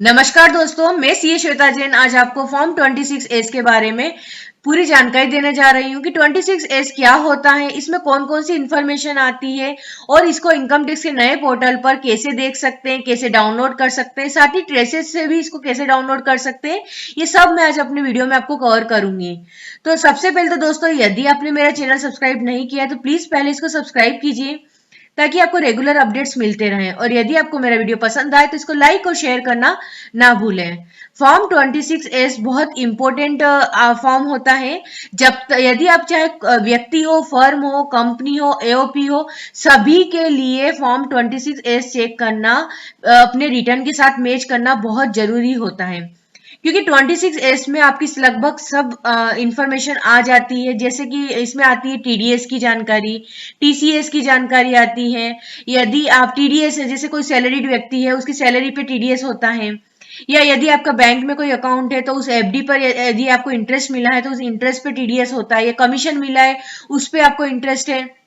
नमस्कार दोस्तों, मैं सीए श्वेता जैन आज आपको फॉर्म 26S के बारे में पूरी जानकारी देने जा रही हूँ कि 26S क्या होता है, इसमें कौन कौन सी इंफॉर्मेशन आती है और इसको इनकम टैक्स के नए पोर्टल पर कैसे देख सकते हैं, कैसे डाउनलोड कर सकते हैं, साथ ही ट्रेसेस से भी इसको कैसे डाउनलोड कर सकते हैं, ये सब मैं आज अपने वीडियो में आपको कवर करूंगी। तो सबसे पहले तो दोस्तों, यदि आपने मेरा चैनल सब्सक्राइब नहीं किया तो प्लीज पहले इसको सब्सक्राइब कीजिए ताकि आपको रेगुलर अपडेट्स मिलते रहें। और यदि आपको मेरा वीडियो पसंद आए तो इसको लाइक और शेयर करना ना भूलें। फॉर्म 26S बहुत इंपॉर्टेंट फॉर्म होता है। यदि आप चाहे व्यक्ति हो, फर्म हो, कंपनी हो, एओपी हो, सभी के लिए फॉर्म 26S चेक करना, अपने रिटर्न के साथ मैच करना बहुत जरूरी होता है, क्योंकि 26S में आपकी लगभग सब इंफॉर्मेशन आ जाती है। जैसे कि इसमें आती है टीडीएस की जानकारी, टीसीएस की जानकारी आती है। यदि आप टीडीएस है, जैसे कोई सैलरीड व्यक्ति है उसकी सैलरी पे टीडीएस होता है, या यदि आपका बैंक में कोई अकाउंट है तो उस एफडी पर यदि आपको इंटरेस्ट मिला है तो उस इंटरेस्ट पे टीडीएस होता है, या कमीशन मिला है उस पे आपको इंटरेस्ट है,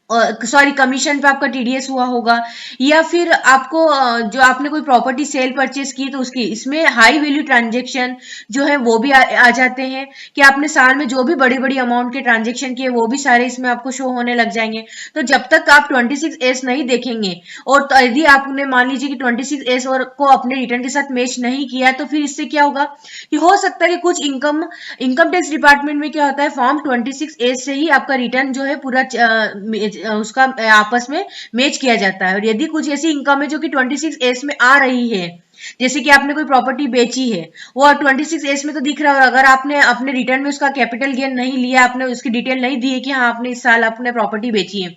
सॉरी कमीशन पे आपका टीडीएस हुआ होगा, या फिर आपको जो आपने कोई प्रॉपर्टी सेल परचेज की तो उसकी इसमें हाई वैल्यू ट्रांजेक्शन जो है वो भी आ जाते हैं, कि आपने साल में जो भी बड़ी बड़ी अमाउंट के ट्रांजेक्शन किए वो भी सारे इसमें आपको शो होने लग जाएंगे। तो जब तक आप 26S नहीं देखेंगे, और तो यदि आपने मान लीजिए कि 26S और को अपने रिटर्न के साथ मैच नहीं किया, तो फिर इससे क्या होगा कि हो सकता है कि कुछ इनकम टैक्स डिपार्टमेंट में क्या होता है, फॉर्म 26S से ही आपका रिटर्न जो है पूरा उसका आपस में मैच किया जाता है। और यदि कुछ ऐसी इनकम है जो कि 26S में आ रही है, जैसे कि आपने कोई प्रॉपर्टी बेची है, वो 26S में तो दिख रहा है, अगर आपने अपने रिटर्न में उसका कैपिटल गेन नहीं लिया, आपने उसकी डिटेल नहीं दी है कि हाँ आपने इस साल आपने प्रॉपर्टी बेची है,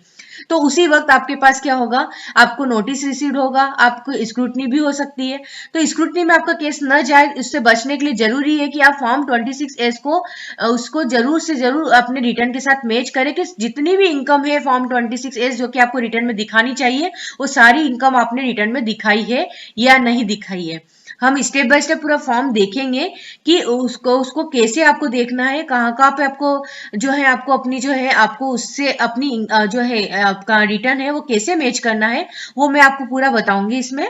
तो उसी वक्त आपके पास क्या होगा, आपको नोटिस रिसीव्ड होगा, आपको स्क्रूटनी भी हो सकती है। तो स्क्रूटनी में आपका केस न जाए, इससे बचने के लिए जरूरी है कि आप फॉर्म 26S को उसको जरूर से जरूर अपने रिटर्न के साथ मैच करें, कि जितनी भी इनकम है फॉर्म 26S जो कि आपको रिटर्न में दिखानी चाहिए, वो सारी इनकम आपने रिटर्न में दिखाई है या नहीं दिखाई है। हम स्टेप बाय स्टेप पूरा फॉर्म देखेंगे कि उसको उसको कैसे आपको देखना है, कहाँ कहाँ पे आपको जो है आपको अपनी जो है आपको उससे अपनी जो है आपका रिटर्न है वो कैसे मैच करना है, वो मैं आपको पूरा बताऊंगी इसमें।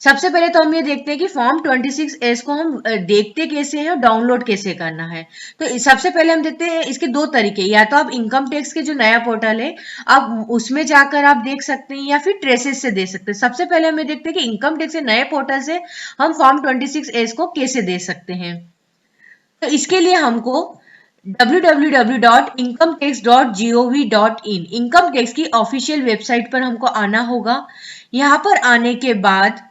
सबसे पहले तो हम ये देखते हैं कि फॉर्म 26S को हम देखते कैसे हैं और डाउनलोड कैसे करना है। तो सबसे पहले हम देखते हैं इसके दो तरीके, या तो आप इनकम टैक्स के जो नया पोर्टल है आप उसमें जाकर आप देख सकते हैं, या फिर ट्रेसेस से देख सकते हैं। सबसे पहले हम ये देखते हैं कि इनकम टैक्स के नए पोर्टल से हम फॉर्म 26S को कैसे दे सकते हैं। तो इसके लिए हमको www.incometax.gov.in इनकम टैक्स की ऑफिशियल वेबसाइट पर हमको आना होगा। यहाँ पर आने के बाद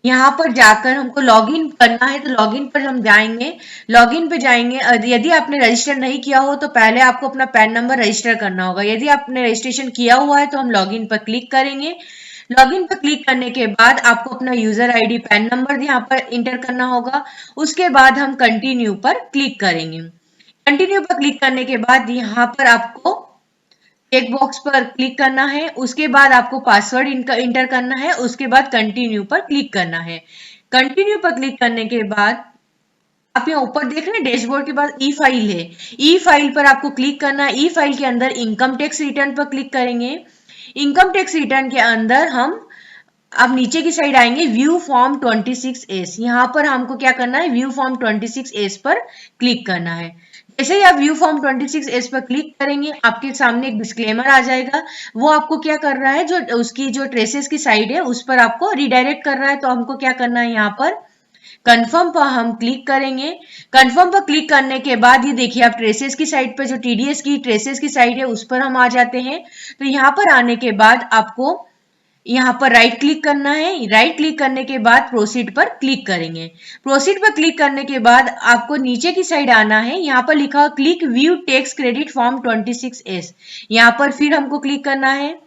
यहाँ पर जाकर हमको लॉगिन करना है, तो लॉगिन पर हम जाएंगे। लॉगिन पे जाएंगे, यदि आपने रजिस्टर नहीं किया हो तो पहले आपको अपना पैन नंबर रजिस्टर करना होगा। यदि आपने रजिस्ट्रेशन किया हुआ है तो हम लॉगिन पर क्लिक करेंगे। लॉगिन पर क्लिक करने के बाद आपको अपना यूजर आईडी, पैन नंबर यहाँ पर इंटर करना होगा। उसके बाद हम कंटिन्यू पर क्लिक करेंगे। कंटिन्यू पर क्लिक करने के बाद यहाँ पर आपको चेक बॉक्स पर क्लिक करना है, उसके बाद आपको पासवर्ड इंटर करना है, उसके बाद कंटिन्यू पर क्लिक करना है। कंटिन्यू पर क्लिक करने के बाद आप यहाँ ऊपर देख रहे हैं डैशबोर्ड के पास ई फाइल है, ई फाइल पर आपको क्लिक करना है। ई फाइल के अंदर इनकम टैक्स रिटर्न पर क्लिक करेंगे। इनकम टैक्स रिटर्न के अंदर हम अब नीचे की साइड आएंगे, व्यू फॉर्म 26S, यहाँ पर हमको क्या करना है, व्यू फॉर्म 26S पर क्लिक करना है। जैसे ही आप व्यू फॉर्म 26S पर क्लिक करेंगे आपके सामने एक डिस्क्लेमर आ जाएगा। वो आपको क्या कर रहा है, जो उसकी जो ट्रेसेस की साइड है उस पर आपको रिडायरेक्ट कर रहा है। तो हमको क्या करना है, यहाँ पर कंफर्म पर हम क्लिक करेंगे। कंफर्म पर क्लिक करने के बाद ये देखिए आप ट्रेसेस की साइड पर, जो टीडीएस की ट्रेसेस की साइड है उस पर हम आ जाते हैं। तो यहाँ पर आने के बाद आपको यहाँ पर राइट क्लिक करना है। राइट क्लिक करने के बाद प्रोसीड पर क्लिक करेंगे। प्रोसीड पर क्लिक करने के बाद आपको नीचे की साइड आना है। यहाँ पर लिखा हुआ click view tax credit form 26S, यहाँ पर फिर हमको क्लिक करना है।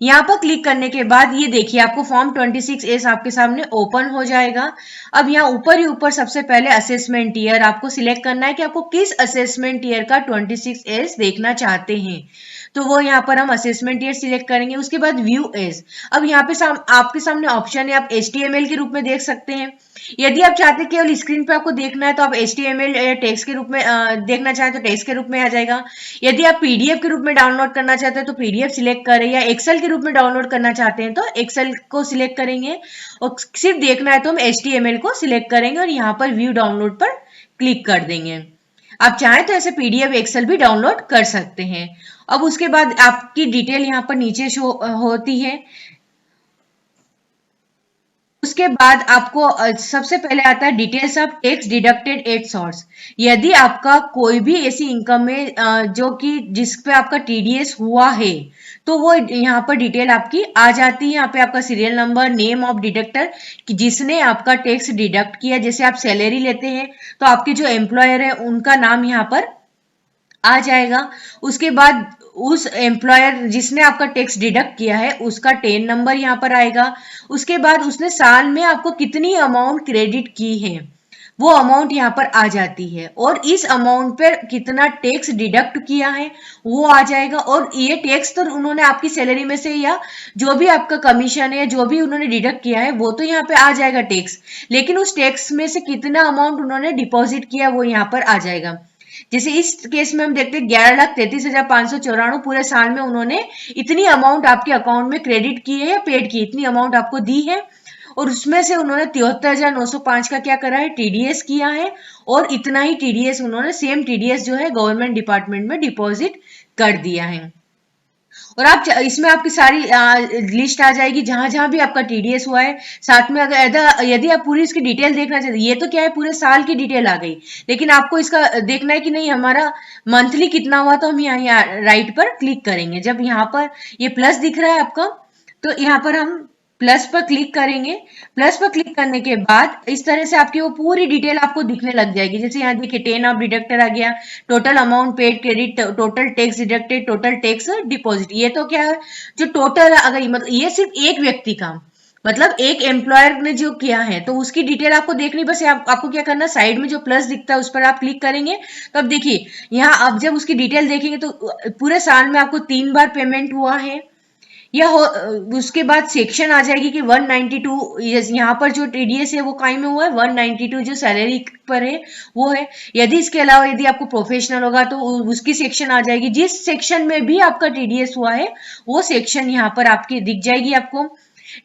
यहाँ पर क्लिक करने के बाद ये देखिए आपको फॉर्म 26S आपके सामने ओपन हो जाएगा। अब यहाँ ऊपर ही ऊपर सबसे पहले असेसमेंट ईयर आपको सिलेक्ट करना है कि आपको किस असेसमेंट ईयर का 26S देखना चाहते हैं। तो वो यहाँ पर हम असेसमेंट ईयर सिलेक्ट करेंगे। उसके बाद व्यू एज, अब यहाँ पे आपके सामने ऑप्शन है, आप HTML के रूप में देख सकते हैं। यदि आप चाहते हैं केवल स्क्रीन पे आपको देखना है तो आप HTML या टेक्स्ट के रूप में देखना चाहें तो टेक्स्ट के रूप में आ जाएगा। यदि आप PDF के रूप में डाउनलोड करना चाहते हैं तो PDF सिलेक्ट करें, या एक्सेल के रूप में डाउनलोड करना चाहते हैं तो एक्सेल को सिलेक्ट करेंगे, और सिर्फ देखना है तो हम HTML को सिलेक्ट करेंगे और यहाँ पर व्यू डाउनलोड पर क्लिक कर देंगे। आप चाहें तो ऐसे PDF एक्सेल भी डाउनलोड कर सकते हैं। अब उसके बाद आपकी डिटेल यहाँ पर नीचे शो होती है। उसके बाद आपको सबसे पहले आता है details of tax deducted at source. यदि आपका कोई भी ऐसी इनकम है जो कि जिस पे आपका TDS हुआ है तो वो यहाँ पर डिटेल आपकी आ जाती है। यहाँ पे आपका serial number, name of deductor कि जिसने आपका टैक्स डिडक्ट किया। जैसे आप सैलरी लेते हैं तो आपके जो एम्प्लॉयर है उनका नाम यहाँ पर आ जाएगा। उसके बाद उस एम्प्लॉयर जिसने आपका टैक्स डिडक्ट किया है उसका टेन नंबर यहाँ पर आएगा। उसके बाद उसने साल में आपको कितनी अमाउंट क्रेडिट की है वो अमाउंट यहाँ पर आ जाती है, और इस अमाउंट पर कितना टैक्स डिडक्ट किया है वो आ जाएगा। और ये टैक्स तो उन्होंने आपकी सैलरी में से या जो भी आपका कमीशन है जो भी उन्होंने डिडक्ट किया है वो तो यहाँ पे आ जाएगा टैक्स, लेकिन उस टैक्स में से कितना अमाउंट उन्होंने डिपॉजिट किया वो यहाँ पर आ जाएगा। जैसे इस केस में हम देखते हैं 11,33,594 पूरे साल में उन्होंने इतनी अमाउंट आपके अकाउंट में क्रेडिट की है या पेड की, इतनी अमाउंट आपको दी है, और उसमें से उन्होंने 73,905 का क्या करा है, TDS किया है, और इतना ही TDS उन्होंने सेम TDS जो है गवर्नमेंट डिपार्टमेंट में डिपॉजिट कर दिया है। और आप इसमें आपकी सारी लिस्ट आ जाएगी जहां जहां भी आपका TDS हुआ है। साथ में अगर यदि आप पूरी इसकी डिटेल देखना चाहते हैं, ये तो क्या है पूरे साल की डिटेल आ गई, लेकिन आपको इसका देखना है कि नहीं हमारा मंथली कितना हुआ, तो हम यहाँ राइट पर क्लिक करेंगे। जब यहाँ पर ये प्लस दिख रहा है आपका तो यहाँ पर हम प्लस पर क्लिक करेंगे। प्लस पर क्लिक करने के बाद इस तरह से आपकी वो पूरी डिटेल आपको दिखने लग जाएगी। जैसे यहाँ देखिए टेन ऑफ डिडक्टर आ गया, total amount paid credit, total tax deducted, total tax deposit. ये तो क्या है जो टोटल, अगर मतलब ये सिर्फ एक व्यक्ति का मतलब एक एम्प्लॉयर ने जो किया है तो उसकी डिटेल आपको देखनी, बस आपको क्या करना, साइड में जो प्लस दिखता है उस पर आप क्लिक करेंगे। तो अब देखिए यहाँ अब जब उसकी डिटेल देखेंगे तो पूरे साल में आपको 3 बार पेमेंट हुआ है, या उसके बाद सेक्शन आ जाएगी कि 192 यहाँ पर जो TDS है वो काई में हुआ है, 192 जो सैलरी पर है वो है। यदि इसके अलावा यदि आपको प्रोफेशनल होगा तो उसकी सेक्शन आ जाएगी, जिस सेक्शन में भी आपका TDS हुआ है वो सेक्शन यहाँ पर आपकी दिख जाएगी। आपको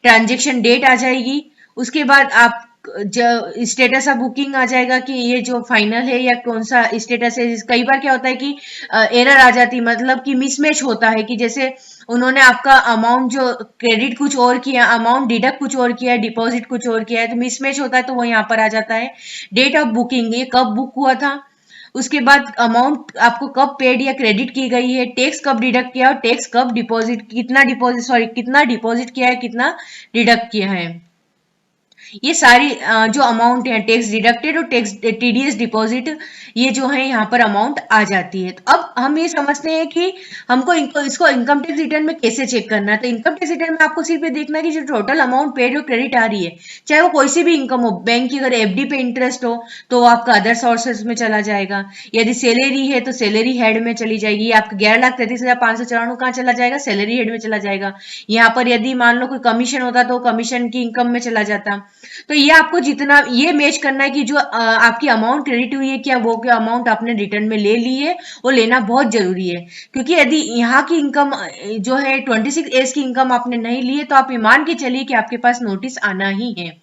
ट्रांजेक्शन डेट आ जाएगी। उसके बाद आप जो स्टेटस ऑफ बुकिंग आ जाएगा कि ये जो फाइनल है या कौन सा स्टेटस है। कई बार क्या होता है कि एरर आ जाती है, मतलब कि मिसमैच होता है कि जैसे उन्होंने आपका अमाउंट जो क्रेडिट कुछ और किया, अमाउंट डिडक्ट कुछ और किया है, डिपॉजिट कुछ और किया है, तो मिसमैच होता है तो वो यहाँ पर आ जाता है। डेट ऑफ बुकिंग, ये कब बुक हुआ था, उसके बाद अमाउंट आपको कब पेड या क्रेडिट की गई है, टैक्स कब डिडक्ट किया और टैक्स कब डिपॉजिट, कितना डिपॉजिट किया है, कितना डिडक्ट किया है। ये सारी जो अमाउंट है टैक्स डिडक्टेड और टैक्स TDS डिपॉजिट, ये जो है यहाँ पर अमाउंट आ जाती है। तो अब हम ये समझते हैं कि हमको इसको इनकम टैक्स रिटर्न में कैसे चेक करना है। तो इनकम टैक्स रिटर्न में आपको सिर्फ ये देखना है कि जो टोटल अमाउंट पेड और क्रेडिट आ रही है, चाहे वो कोई सी भी इनकम हो, बैंक की अगर FD पे इंटरेस्ट हो तो वो आपका अदर सोर्सेज में चला जाएगा, यदि सैलरी है तो सैलरी हेड में चली जाएगी। आपका 11,33,594 कहाँ चला जाएगा, सैलरी हेड में चला जाएगा। यहाँ पर यदि मान लो कोई कमीशन होता तो कमीशन की इनकम में चला जाता। तो ये आपको जितना ये मैच करना है कि जो आपकी अमाउंट क्रेडिट हुई है क्या वो क्या अमाउंट आपने रिटर्न में ले ली है, वो लेना बहुत जरूरी है। क्योंकि यदि यहाँ की इनकम जो है 26 की इनकम आपने नहीं ली है तो आप ये मान के चलिए कि आपके पास नोटिस आना ही है।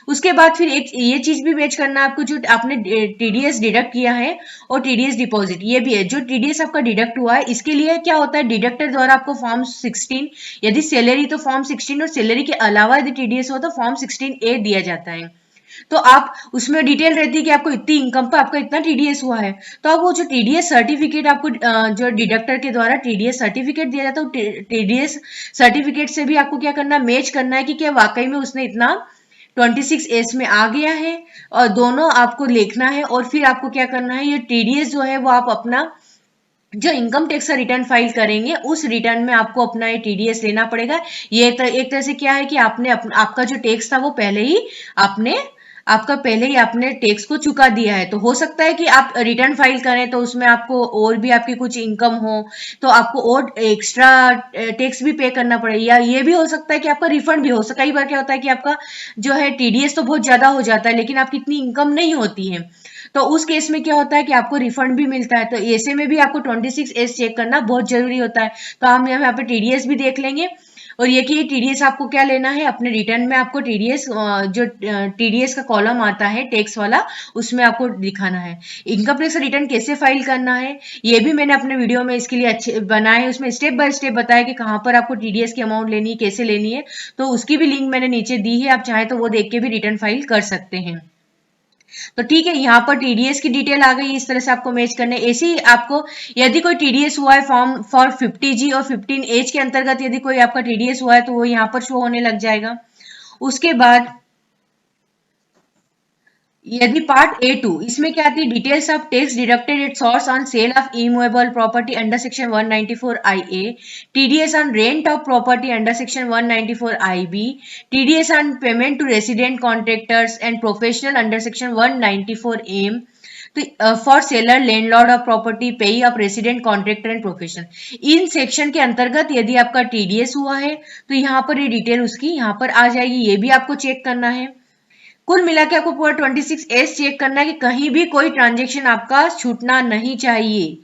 उसके बाद फिर एक ये चीज भी मैच करना है आपको, जो आपने TDS डिडक्ट किया है और TDS डिपॉजिट ये भी है। जो TDS आपका डिडक्ट हुआ है इसके लिए क्या होता है, डिडक्टर द्वारा आपको फॉर्म 16, यदि सैलरी तो फॉर्म 16 और सैलरी के अलावा यदि TDS हो तो फॉर्म 16A दिया जाता है। तो आप उसमें डिटेल रहती है कि आपको इतनी इनकम पर आपका इतना TDS हुआ है, तो आप वो जो TDS सर्टिफिकेट आपको जो डिडक्टर के द्वारा TDS सर्टिफिकेट दिया जाता है, TDS सर्टिफिकेट से भी आपको क्या करना, मैच करना है कि क्या वाकई में उसने इतना 26S में आ गया है, और दोनों आपको लिखना है। और फिर आपको क्या करना है, ये TDS जो है वो आप अपना जो इनकम टैक्स का रिटर्न फाइल करेंगे उस रिटर्न में आपको अपना ये TDS लेना पड़ेगा। ये एक तरह से क्या है कि आपने आपका जो टैक्स था वो पहले ही आपने आपका पहले ही आपने टैक्स को चुका दिया है, तो हो सकता है कि आप रिटर्न फाइल करें तो उसमें आपको और भी आपकी कुछ इनकम हो, तो आपको और एक्स्ट्रा टैक्स भी पे करना पड़े, या ये भी हो सकता है कि आपका रिफंड भी हो सकता है। कई बार क्या होता है कि आपका जो है टीडीएस तो बहुत ज्यादा हो जाता है लेकिन आपकी इतनी इनकम नहीं होती है, तो उस केस में क्या होता है कि आपको रिफंड भी मिलता है। तो ऐसे में भी आपको 26S चेक करना बहुत जरूरी होता है। तो हम यहाँ पे टीडीएस भी देख लेंगे, और ये कि टीडीएस आपको क्या लेना है अपने रिटर्न में, आपको टीडीएस जो टीडीएस का कॉलम आता है टैक्स वाला, उसमें आपको दिखाना है। इनकम टैक्स रिटर्न कैसे फाइल करना है ये भी मैंने अपने वीडियो में इसके लिए अच्छे बनाए हैं, उसमें स्टेप बाय स्टेप बताया कि कहाँ पर आपको टीडीएस की अमाउंट लेनी है, कैसे लेनी है। तो उसकी भी लिंक मैंने नीचे दी है, आप चाहे तो वो देख के भी रिटर्न फाइल कर सकते हैं। तो ठीक है, यहाँ पर टीडीएस की डिटेल आ गई, इस तरह से आपको मैच करने। ऐसे ही आपको यदि कोई टीडीएस हुआ है फॉर्म फॉर 50G और 15H के अंतर्गत यदि कोई आपका टीडीएस हुआ है तो वो यहाँ पर शो होने लग जाएगा। उसके बाद यदि पार्ट A2 इसमें क्या आती है, details of tax deducted at source on sale of immovable property under section 194IA, TDS on rent of property under section 194IB, TDS on payment to resident contractors and professional under section 194M, तो for seller landlord of property payee of resident contractor and professional, इन section के अंतर्गत यदि आपका TDS हुआ है तो यहाँ पर ये डिटेल उसकी यहाँ पर आ जाएगी, ये भी आपको चेक करना है। कुल मिला के आपको पूरा 26S चेक करना है कि कहीं भी कोई ट्रांजेक्शन आपका छूटना नहीं चाहिए।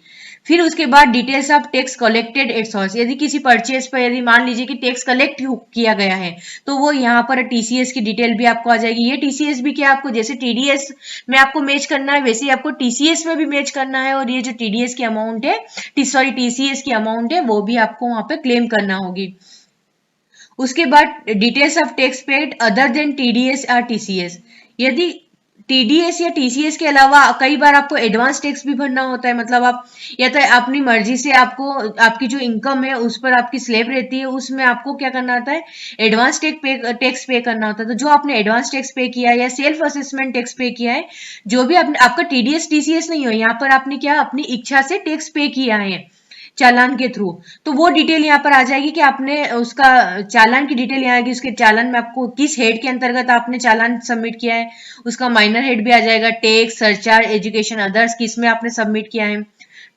फिर उसके बाद details of tax collected at source, यदि किसी परचेज पर यदि मान लीजिए कि टैक्स कलेक्ट किया गया है तो वो यहाँ पर टीसीएस की डिटेल भी आपको आ जाएगी। ये टीसीएस भी क्या आपको जैसे टीडीएस में आपको मैच करना है वैसे ही आपको टीसीएस में भी मैच करना है, और ये जो टीडीएस की अमाउंट है सॉरी टीसीएस की अमाउंट है वो भी आपको वहां पे क्लेम करना होगी। उसके बाद details of tax paid other than TDS और टीसीएस, यदि टीडीएस या टीसीएस के अलावा कई बार आपको एडवांस टैक्स भी भरना होता है, मतलब आप या तो अपनी मर्जी से आपको आपकी जो इनकम है उस पर आपकी स्लैब रहती है उसमें आपको क्या करना होता है, एडवांस टैक्स पे करना होता है। तो जो आपने एडवांस टैक्स पे किया है या सेल्फ असेसमेंट टैक्स पे किया है, जो भी आपने आपका टीडीएस टीसीएस नहीं हो, यहाँ पर आपने क्या अपनी इच्छा से टैक्स पे किया है चालान के थ्रू, तो वो डिटेल यहाँ पर आ जाएगी कि आपने उसका चालान की डिटेल यहाँ आएगी, उसके चालान में आपको किस हेड के अंतर्गत आपने चालान सबमिट किया है, उसका माइनर हेड भी आ जाएगा, टैक्स सरचार्ज एजुकेशन अदर्स किस में आपने सबमिट किया है,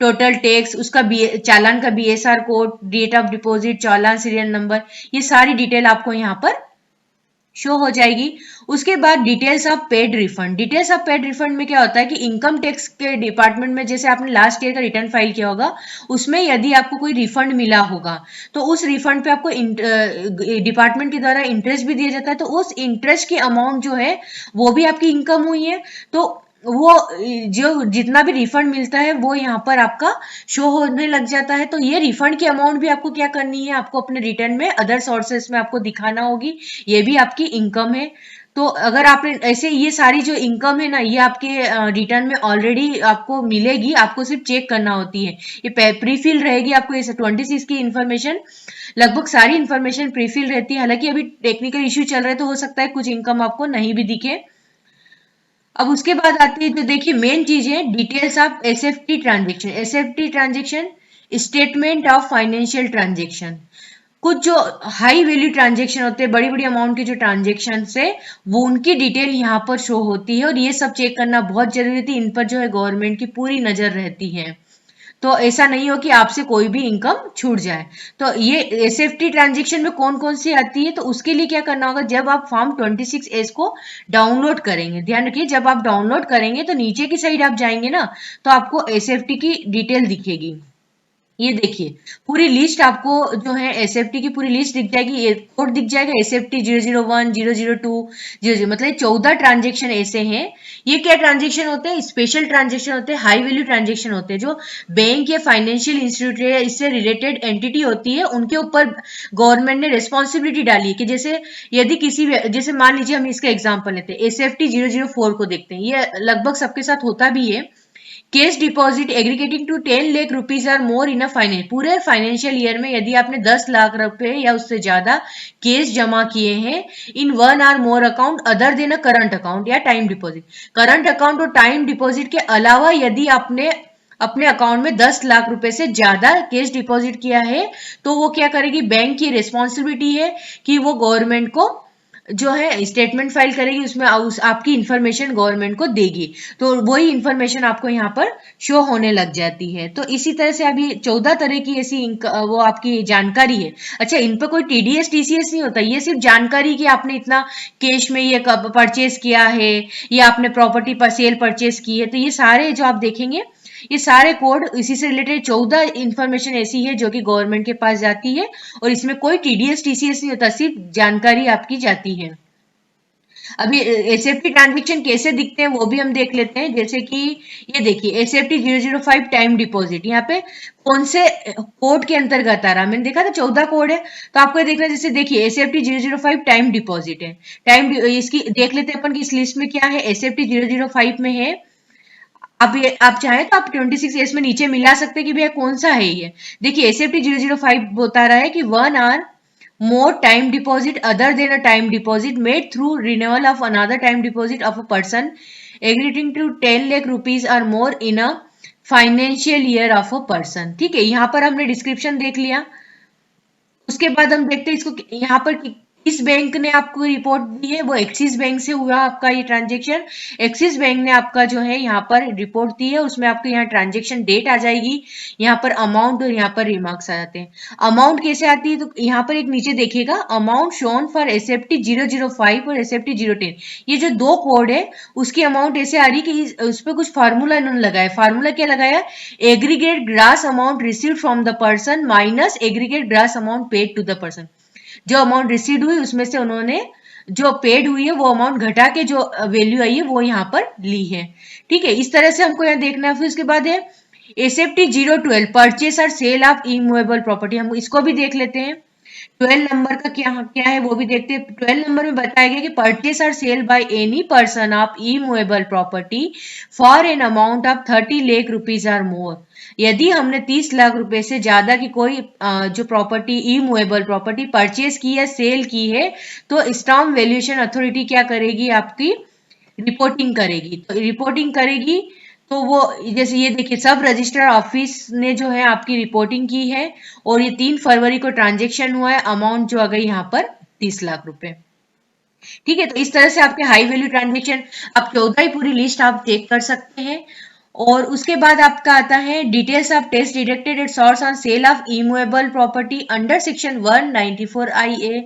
टोटल टैक्स उसका चालान का BSR code, date of deposit, चालान सीरियल नंबर, ये सारी डिटेल आपको यहाँ पर शो हो जाएगी। उसके बाद details of paid refund, details of paid refund में क्या होता है कि इनकम टैक्स के डिपार्टमेंट में जैसे आपने लास्ट ईयर का रिटर्न फाइल किया होगा उसमें यदि आपको कोई रिफंड मिला होगा तो उस रिफंड पे आपको डिपार्टमेंट के द्वारा इंटरेस्ट भी दिया जाता है, तो उस इंटरेस्ट की अमाउंट जो है वो भी आपकी इनकम हुई है, तो वो जो जितना भी रिफंड मिलता है वो यहाँ पर आपका शो होने लग जाता है। तो ये रिफंड की अमाउंट भी आपको क्या करनी है, आपको अपने रिटर्न में अदर सोर्सेस में आपको दिखाना होगी, ये भी आपकी इनकम है। तो अगर आपने ऐसे ये सारी जो इनकम है ना ये आपके रिटर्न में ऑलरेडी आपको मिलेगी, आपको सिर्फ चेक करना होती है, ये प्रीफिल रहेगी। आपको ये 26 की इन्फॉर्मेशन लगभग सारी इन्फॉर्मेशन प्रीफिल रहती है, हालांकि अभी टेक्निकल इश्यू चल रहे हैं तो हो सकता है कुछ इनकम आपको नहीं भी दिखे। अब उसके बाद आती है जो देखिए मेन चीज है details of SFT transaction, SFT transaction statement of financial transaction, कुछ जो हाई वैल्यू ट्रांजेक्शन होते हैं बड़ी बड़ी अमाउंट के जो ट्रांजेक्शन है वो उनकी डिटेल यहाँ पर शो होती है, और ये सब चेक करना बहुत जरूरी थी, इन पर जो है गवर्नमेंट की पूरी नजर रहती है, तो ऐसा नहीं हो कि आपसे कोई भी इनकम छूट जाए। तो ये एसएफटी ट्रांजेक्शन में कौन कौन सी आती है, तो उसके लिए क्या करना होगा, जब आप फॉर्म 26S को डाउनलोड करेंगे, ध्यान रखिए जब आप डाउनलोड करेंगे तो नीचे की साइड आप जाएंगे ना तो आपको एसएफटी की डिटेल दिखेगी। ये देखिए पूरी लिस्ट आपको जो है एसएफटी की पूरी लिस्ट दिख जाएगी, ये कोड दिख जाएगा एसएफटी 001 002 00, मतलब 14 ट्रांजेक्शन ऐसे हैं। ये क्या ट्रांजेक्शन होते हैं, स्पेशल ट्रांजेक्शन होते हैं, हाई वैल्यू ट्रांजेक्शन होते हैं, जो बैंक या फाइनेंशियल इंस्टीट्यूट इससे रिलेटेड एंटिटी होती है उनके ऊपर गवर्नमेंट ने रिस्पॉन्सिबिलिटी डाली है कि जैसे यदि किसी जैसे मान लीजिए हम इसका एग्जाम्पल लेते हैं एसएफटी 004 को देखते हैं, ये लगभग सबके साथ होता भी है, cash deposit aggregating to 10 lakh rupees or more in a finance, पूरे फाइनेंशियल ईयर में यदि आपने 10 लाख रुपए या उससे ज्यादा कैश जमा किए हैं in one or more account other than a current account या टाइम डिपॉजिट, करंट अकाउंट और टाइम डिपॉजिट के अलावा यदि आपने अपने अकाउंट में 10 लाख रुपए से ज्यादा कैश डिपॉजिट किया है तो वो क्या करेगी, बैंक की रिस्पॉन्सिबिलिटी है कि वो गवर्नमेंट को जो है स्टेटमेंट फाइल करेगी, उसमें आपकी इंफॉर्मेशन गवर्नमेंट को देगी, तो वही इंफॉर्मेशन आपको यहाँ पर शो होने लग जाती है। तो इसी तरह से अभी 14 तरह की ऐसी वो आपकी जानकारी है। अच्छा, इन पर कोई टीडीएस टीसीएस नहीं होता, ये सिर्फ जानकारी कि आपने इतना कैश में ये कब परचेज किया है या आपने प्रॉपर्टी पर सेल परचेज की है, तो ये सारे जो आप देखेंगे ये सारे कोड इसी से रिलेटेड 14 इंफॉर्मेशन ऐसी है जो कि गवर्नमेंट के पास जाती है, और इसमें कोई टीडीएस टीसीएस नहीं होता, सिर्फ जानकारी आपकी जाती है। अभी एसएफटी ट्रांजेक्शन कैसे दिखते हैं वो भी हम देख लेते हैं। जैसे कि ये देखिए एसएफटी 005 टाइम डिपॉजिट, यहाँ पे कौन से कोड के अंतर्गत आ रहा है, मैंने देखा था 14 कोड है, तो आपको ये देखना है। जैसे देखिए एसएफटी 005 टाइम डिपॉजिट है, टाइम इसकी देख लेते हैं अपन की इस लिस्ट में क्या है। एसएफटी 005 में है, आप चाहें तो आप 26 में नीचे मिला सकते हैं कि भैया कौन सा है ये। देखिए एसएफटी 005 बता रहा है कि 1 our more time deposit other than a time deposit made through renewal of another time deposit of a person agreeing to 10 lakh rupees or more in a financial year of a person। ठीक है, यहाँ पर हमने description देख लिया। उसके बाद हम देखते हैं इसको यहाँ पर किस बैंक ने आपको रिपोर्ट दी है, वो एक्सिस बैंक से हुआ आपका ये ट्रांजेक्शन। एक्सिस बैंक ने आपका जो है यहाँ पर रिपोर्ट दी है, उसमें आपको यहाँ ट्रांजेक्शन डेट आ जाएगी, यहाँ पर अमाउंट और यहाँ पर रिमार्क्स आ जाते हैं। अमाउंट कैसे आती है, तो यहाँ पर एक नीचे देखिएगा अमाउंट शोन फॉर एसएफटी 005 और एसएफटी 010, ये जो दो कोड है उसकी अमाउंट ऐसे आ रही कि उस पर कुछ फार्मूला इन्होंने लगाया। फार्मूला क्या लगाया, aggregate gross amount received from the person minus aggregate gross amount paid to the person. जो अमाउंट रिसीव्ड हुई उसमें से उन्होंने जो पेड हुई है वो अमाउंट घटा के जो वैल्यू आई है वो यहाँ पर ली है। ठीक है, इस तरह से हमको यहाँ देखना है। फिर उसके बाद है एसएफटी 012 परचेस और सेल ऑफ इमूवेबल प्रॉपर्टी, हम इसको भी देख लेते हैं। 12 नंबर का क्या क्या है वो भी देखते हैं। 12 नंबर में बताया गया कि परचेस और sale by any person of immovable property for an amount of 30 lakh rupees or more. यदि हमने 30 लाख रुपए से ज्यादा की कोई जो प्रॉपर्टी इमूवेबल प्रॉपर्टी परचेज की है, सेल की है, तो स्टॉम्प वैल्यूएशन अथॉरिटी क्या करेगी, आपकी रिपोर्टिंग करेगी। तो रिपोर्टिंग करेगी तो वो जैसे ये देखिए सब रजिस्ट्रार ऑफिस ने जो है आपकी रिपोर्टिंग की है, और ये 3 फरवरी को ट्रांजेक्शन हुआ है, अमाउंट जो आ गई यहाँ पर 30 लाख रुपए। ठीक है, तो इस तरह से आपके हाई वैल्यू ट्रांजेक्शन आप 14 ही पूरी लिस्ट आप चेक कर सकते हैं। और उसके बाद आपका आता है details of tax deducted at source on sale of immovable property under section 194 IA,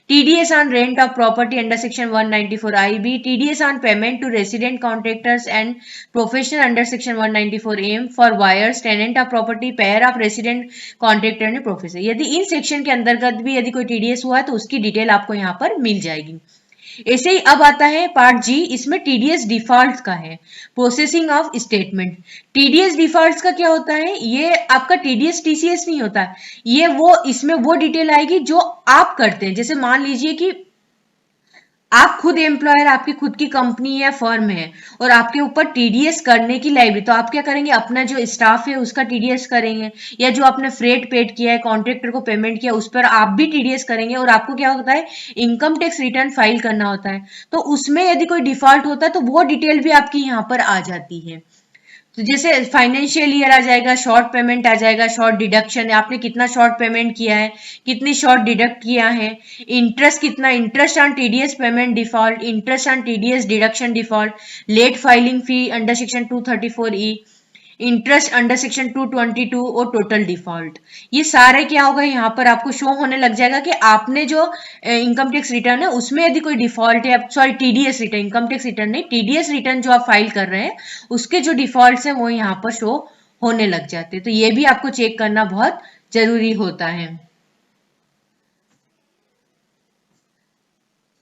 TDS on rent of property under section 194 IB, TDS on payment to resident contractors and professional under section 194 AM for buyers tenant of property pair of resident contractor and professor। यदि इन section के अंतर्गत भी यदि कोई TDS हुआ है तो उसकी डिटेल आपको यहाँ पर मिल जाएगी। ऐसे ही अब आता है पार्ट जी, इसमें टीडीएस डिफॉल्ट का है, processing of statement. TDS default का क्या होता है, ये आपका टीडीएस टीसीएस नहीं होता, ये वो इसमें वो डिटेल आएगी जो आप करते हैं। जैसे मान लीजिए कि आप खुद एम्प्लॉयर, आपकी खुद की कंपनी या फर्म है और आपके ऊपर टीडीएस करने की लाइबिलिटी, तो आप क्या करेंगे, अपना जो स्टाफ है उसका टीडीएस करेंगे, या जो आपने फ्रेट पेड किया है, कॉन्ट्रैक्टर को पेमेंट किया, उस पर आप भी टीडीएस करेंगे। और आपको क्या होता है, इनकम टैक्स रिटर्न फाइल करना होता है। तो उसमें यदि कोई डिफॉल्ट होता है तो वो डिटेल भी आपकी यहाँ पर आ जाती है। तो जैसे फाइनेंशियल ईयर आ जाएगा, शॉर्ट पेमेंट आ जाएगा, शॉर्ट डिडक्शन, आपने कितना शॉर्ट पेमेंट किया है, कितनी शॉर्ट डिडक्ट किया है, इंटरेस्ट कितना, interest on TDS payment default, interest on TDS deduction default, late filing fee under section 234E, interest under section 222 और टोटल डिफॉल्ट। ये सारे क्या होगा, यहाँ पर आपको शो होने लग जाएगा कि आपने जो इनकम टैक्स रिटर्न है उसमें यदि कोई डिफॉल्ट है, sorry TDS return, income tax return नहीं, टीडीएस रिटर्न जो आप फाइल कर रहे हैं उसके जो डिफॉल्ट है वो यहाँ पर शो होने लग जाते हैं। तो ये भी आपको चेक करना बहुत जरूरी होता है।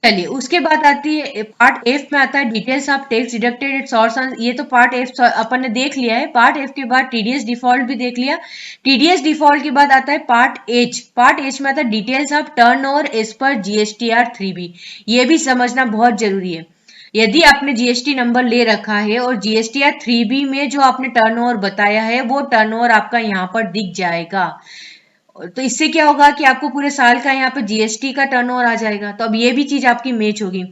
चलिए उसके बाद आती है पार्ट एफ में आता है details of tax deducted at source on, ये तो पार्ट एफ अपन ने देख लिया है। पार्ट एफ के बाद टीडीएस डिफॉल्ट भी देख लिया। टीडीएस डिफॉल्ट के बाद आता है पार्ट एच। पार्ट एच में आता है details of turnover as per GSTR 3B। ये भी समझना बहुत जरूरी है। यदि आपने जीएसटी नंबर ले रखा है और जीएसटीआर 3B में जो आपने टर्नओवर बताया है वो टर्नओवर आपका यहाँ पर दिख जाएगा। तो इससे क्या होगा कि आपको पूरे साल का यहाँ पे जीएसटी का टर्नओवर आ जाएगा। तो अब ये भी चीज आपकी मैच होगी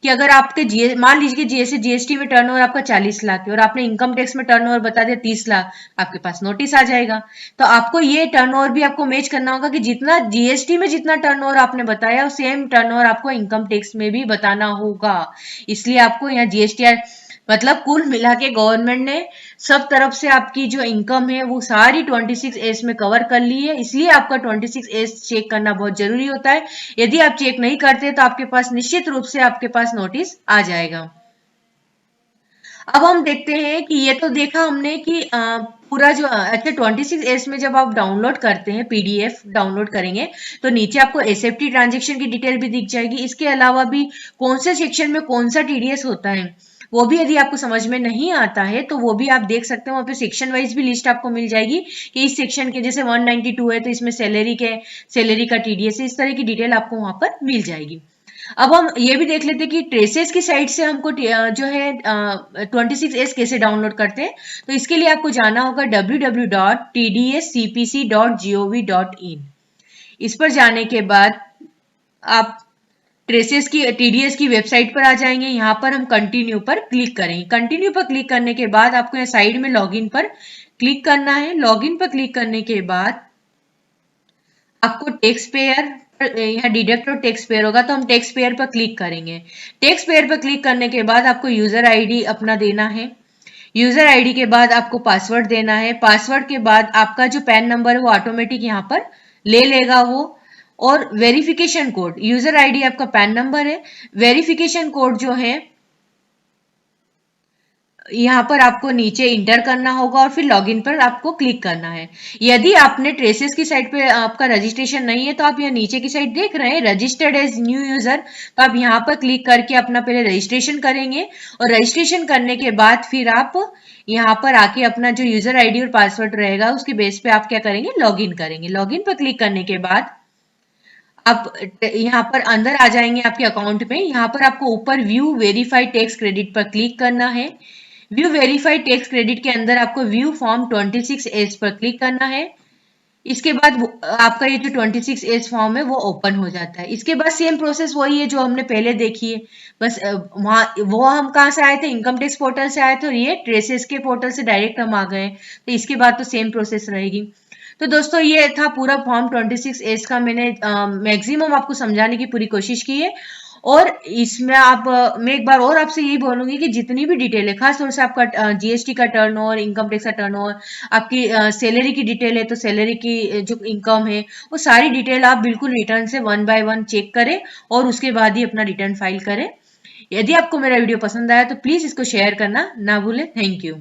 कि अगर आपके मान लीजिए जैसे जीएसटी में टर्नओवर आपका 40 लाख है और आपने इनकम टैक्स में टर्नओवर बता दिया 30 लाख, आपके पास नोटिस आ जाएगा। तो आपको ये टर्नओवर भी आपको मैच करना होगा कि जितना जीएसटी में जितना टर्नओवर आपने बताया सेम टर्नओवर आपको इनकम टैक्स में भी बताना होगा। इसलिए आपको यहाँ जीएसटी मतलब कुल मिला के गवर्नमेंट ने सब तरफ से आपकी जो इनकम है वो सारी 26S में कवर कर ली है, इसलिए आपका 26S चेक करना बहुत जरूरी होता है। यदि आप चेक नहीं करते तो आपके पास निश्चित रूप से आपके पास नोटिस आ जाएगा। अब हम देखते हैं कि ये तो देखा हमने कि पूरा जो अच्छा 26S में जब आप डाउनलोड करते हैं, पीडीएफ डाउनलोड करेंगे तो नीचे आपको एसएफटी ट्रांजैक्शन की डिटेल भी दिख जाएगी। इसके अलावा भी कौन से सेक्शन में कौन सा टीडीएस होता है वो भी यदि आपको समझ में नहीं आता है तो वो भी आप देख सकते हैं। वहाँ पे सेक्शन वाइज भी लिस्ट आपको मिल जाएगी कि इस सेक्शन के जैसे 192 है तो इसमें सैलरी का टीडीएस है, इस तरह की डिटेल आपको वहां पर मिल जाएगी। अब हम ये भी देख लेते हैं कि ट्रेसेस की साइट से हमको जो है 26S कैसे डाउनलोड करते हैं। तो इसके लिए आपको जाना होगा www.tdscpc.gov.in। इस पर जाने के बाद आप टीडीएस की वेबसाइट पर आ जाएंगे। यहाँ पर हम कंटिन्यू पर क्लिक करेंगे। कंटिन्यू पर क्लिक करने के बाद आपको यहाँ साइड में लॉगिन पर क्लिक करना है। लॉगिन पर क्लिक करने के बाद आपको टैक्स पेयर, यहाँ डिडक्ट और टैक्स पेयर होगा तो हम टैक्स पेयर पर क्लिक करेंगे। टैक्स पेयर पर क्लिक करने के बाद आपको यूजर आईडी अपना देना है। यूजर आईडी के बाद आपको पासवर्ड देना है। पासवर्ड के बाद आपका जो पैन नंबर है वो ऑटोमेटिक यहाँ पर ले लेगा वो। और वेरिफिकेशन कोड, यूजर आईडी आपका पैन नंबर है, वेरिफिकेशन कोड जो है यहाँ पर आपको नीचे इंटर करना होगा और फिर लॉगिन पर आपको क्लिक करना है। यदि आपने ट्रेसेस की साइट पे आपका रजिस्ट्रेशन नहीं है तो आप यहाँ नीचे की साइड देख रहे हैं रजिस्टर्ड एज न्यू यूजर, तो आप यहाँ पर क्लिक करके अपना पहले रजिस्ट्रेशन करेंगे और रजिस्ट्रेशन करने के बाद फिर आप यहाँ पर आके अपना जो यूजर आईडी और पासवर्ड रहेगा उसके बेस पे आप क्या करेंगे, लॉगिन करेंगे। लॉगिन पर क्लिक करने के बाद आप यहाँ पर अंदर आ जाएंगे आपके अकाउंट में। यहाँ पर आपको ऊपर व्यू वेरीफाइड टैक्स क्रेडिट पर क्लिक करना है। व्यू वेरीफाइड टैक्स क्रेडिट के अंदर आपको व्यू फॉर्म 26S पर क्लिक करना है। इसके बाद आपका ये जो 26S फॉर्म है वो ओपन हो जाता है। इसके बाद सेम प्रोसेस वही है जो हमने पहले देखी है, बस वो हम कहाँ से आए थे, इनकम टैक्स पोर्टल से आए थे और ये ट्रेसेस के पोर्टल से डायरेक्ट हम आ गए। तो इसके बाद तो सेम प्रोसेस रहेगी। तो दोस्तों ये था पूरा फॉर्म 26S का, मैंने मैक्सिमम आपको समझाने की पूरी कोशिश की है। और इसमें मैं एक बार और आपसे यही बोलूंगी कि जितनी भी डिटेल है, खास तौर से आपका जीएसटी का टर्नओवर, इनकम टैक्स का टर्नओवर, आपकी सैलरी की डिटेल है तो सैलरी की जो इनकम है वो सारी डिटेल आप बिल्कुल रिटर्न से 1 बाय 1 चेक करें और उसके बाद ही अपना रिटर्न फाइल करें। यदि आपको मेरा वीडियो पसंद आया तो प्लीज इसको शेयर करना ना भूलें। Thank you.